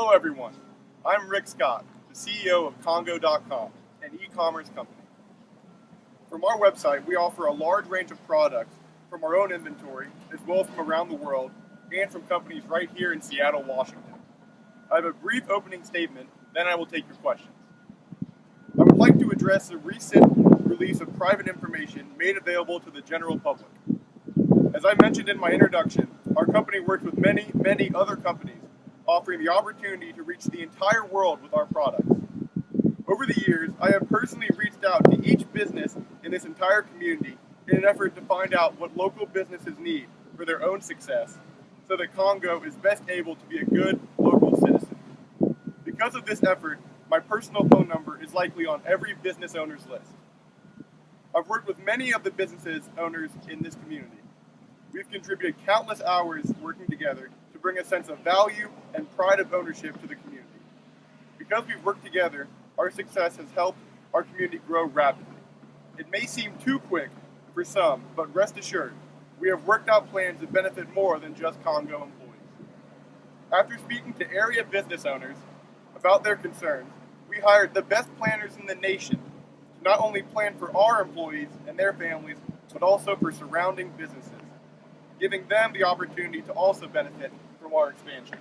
Hello everyone, I'm Rick Scott, the CEO of Congo.com, an e-commerce company. From our website, we offer a large range of products from our own inventory, as well as from around the world, and from companies right here in Seattle, Washington. I have a brief opening statement, then I will take your questions. I would like to address the recent release of private information made available to the general public. As I mentioned in my introduction, our company works with many other companies, offering the opportunity to reach the entire world with our products. Over the years, I have personally reached out to each business in this entire community in an effort to find out what local businesses need for their own success, so that Congo is best able to be a good local citizen. Because of this effort, my personal phone number is likely on every business owner's list. I've worked with many of the businesses owners in this community. We've contributed countless hours working together to bring a sense of value and pride of ownership to the community. Because we've worked together, our success has helped our community grow rapidly. It may seem too quick for some, but rest assured, we have worked out plans that benefit more than just Congo employees. After speaking to area business owners about their concerns, we hired the best planners in the nation to not only plan for our employees and their families, but also for surrounding businesses, giving them the opportunity to also benefit from our expansion.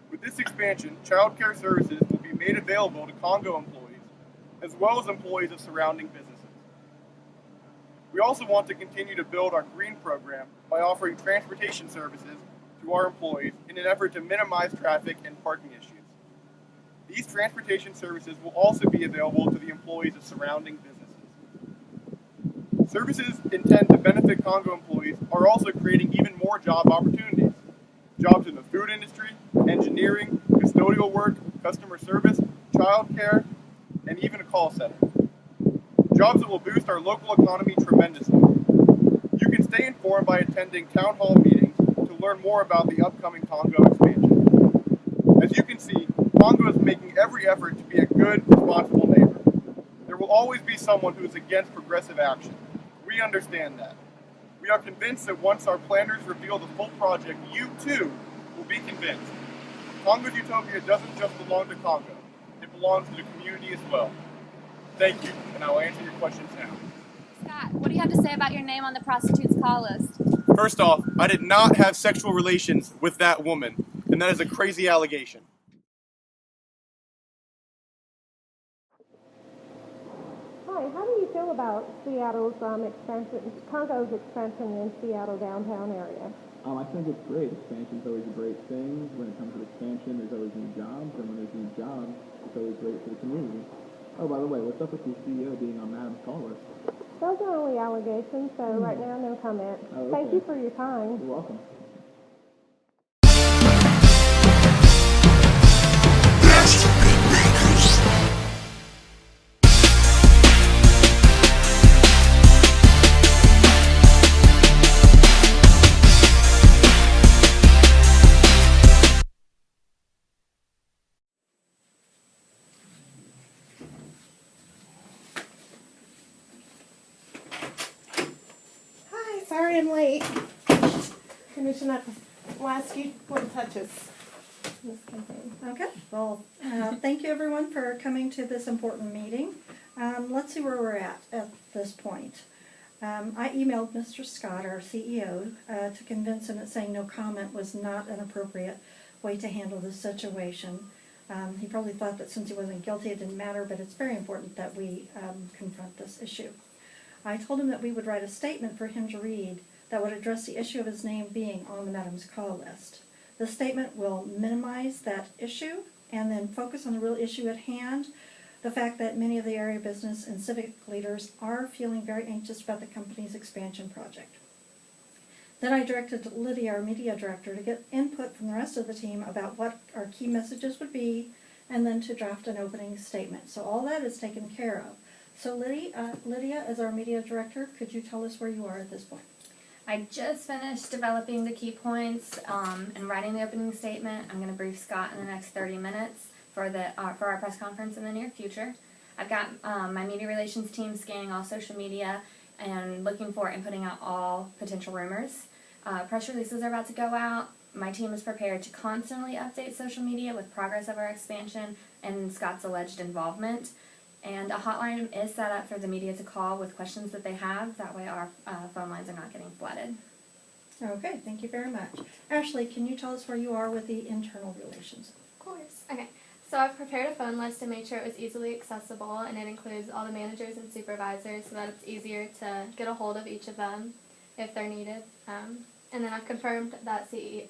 With this expansion, child care services will be made available to Congo employees, as well as employees of surrounding businesses. We also want to continue to build our green program by offering transportation services to our employees in an effort to minimize traffic and parking issues. These transportation services will also be available to the employees of surrounding businesses. Services intended to benefit Congo employees are also creating even more job opportunities. Jobs in the food industry, engineering, custodial work, customer service, child care, and even a call center. Jobs that will boost our local economy tremendously. You can stay informed by attending town hall meetings to learn more about the upcoming Congo expansion. As you can see, Congo is making every effort to be a good, responsible neighbor. There will always be someone who is against progressive action. We understand that. We are convinced that once our planners reveal the full project, you too will be convinced. Congo's utopia doesn't just belong to Congo. It belongs to the community as well. Thank you, and I will answer your questions now. Scott, what do you have to say about your name on the prostitutes call list? First off, I did not have sexual relations with that woman, and that is a crazy allegation. Hi, how do you feel about Seattle's expansion, Congo's expansion in Seattle downtown area? I think it's great. Expansion's always a great thing. When it comes to expansion, there's always new jobs, and when there's new jobs, it's always great for the community. Oh, by the way, what's up with the CEO being on Madam's call list? Those are only allegations, so right now no comment. Oh, okay. Thank you for your time. You're welcome. Sorry I'm late. Finishing up the last few little touches. Okay, well, thank you everyone for coming to this important meeting. Let's see where we're at this point. I emailed Mr. Scott, our CEO, to convince him that saying no comment was not an appropriate way to handle this situation. He probably thought that since he wasn't guilty it didn't matter, but it's very important that we confront this issue. I told him that we would write a statement for him to read that would address the issue of his name being on the Madam's call list. The statement will minimize that issue and then focus on the real issue at hand, the fact that many of the area business and civic leaders are feeling very anxious about the company's expansion project. Then I directed Lydia, our media director, to get input from the rest of the team about what our key messages would be and then to draft an opening statement. So all that is taken care of. So Lydia, as our media director, could you tell us where you are at this point? I just finished developing the key points and writing the opening statement. I'm going to brief Scott in the next 30 minutes for our press conference in the near future. I've got my media relations team scanning all social media and looking for and putting out all potential rumors. Press releases are about to go out. my team is prepared to constantly update social media with progress of our expansion and Scott's alleged involvement. And a hotline is set up for the media to call with questions that they have. That way our phone lines are not getting flooded. Okay, thank you very much. Ashley, can you tell us where you are with the internal relations? Of course. Okay. So I've prepared a phone list to make sure it was easily accessible, and it includes all the managers and supervisors so that it's easier to get a hold of each of them if they're needed. And then I've confirmed that that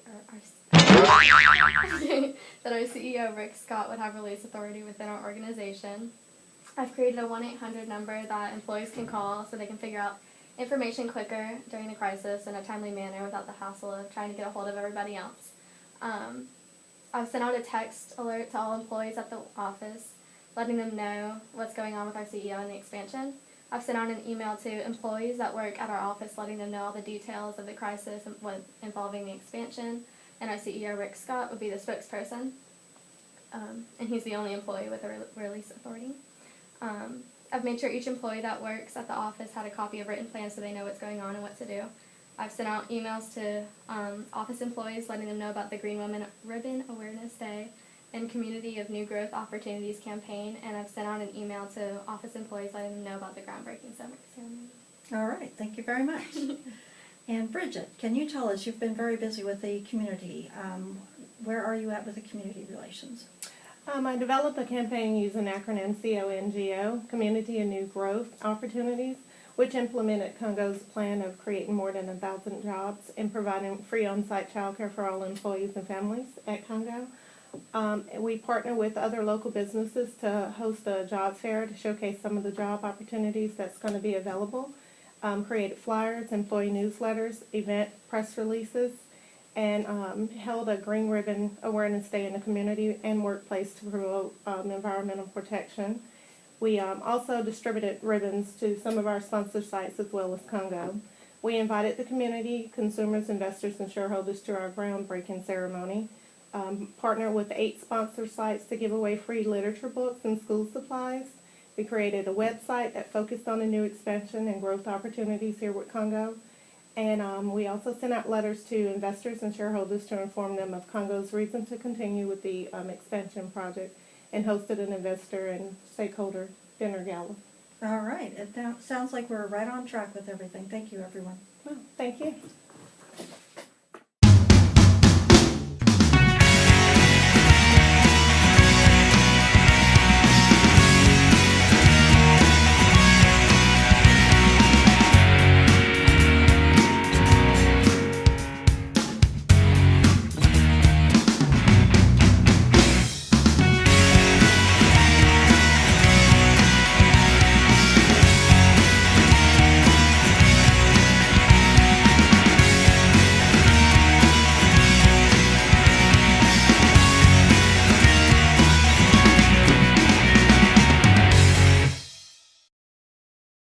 our CEO, Rick Scott, would have release authority within our organization. I've created a 1-800 number that employees can call so they can figure out information quicker during a crisis in a timely manner without the hassle of trying to get a hold of everybody else. I've sent out a text alert to all employees at the office, letting them know what's going on with our CEO and the expansion. I've sent out an email to employees that work at our office, letting them know all the details of the crisis involving the expansion, and our CEO, Rick Scott, would be the spokesperson, and he's the only employee with a release authority. I've made sure each employee that works at the office had a copy of written plans so they know what's going on and what to do. I've sent out emails to office employees letting them know about the Green Women Ribbon Awareness Day and Community of New Growth Opportunities campaign, and I've sent out an email to office employees letting them know about the groundbreaking ceremony. All right, thank you very much. And Bridgette, can you tell us, you've been very busy with the community. Where are you at with the community relations? I developed a campaign using acronym CONGO, Community and New Growth Opportunities, which implemented Congo's plan of creating more than 1,000 jobs and providing free on-site childcare for all employees and families at Congo. We partner with other local businesses to host a job fair to showcase some of the job opportunities that's going to be available. Created flyers, employee newsletters, event press releases, and held a Green Ribbon Awareness Day in the community and workplace to promote environmental protection. We also distributed ribbons to some of our sponsor sites as well as Congo. We invited the community, consumers, investors, and shareholders to our groundbreaking ceremony. Partnered with 8 sponsor sites to give away free literature books and school supplies. We created a website that focused on the new expansion and growth opportunities here with Congo. And we also sent out letters to investors and shareholders to inform them of Congo's reason to continue with the expansion project, and hosted an investor and stakeholder dinner gala. All right, it sounds like we're right on track with everything. Thank you, everyone. Well, thank you.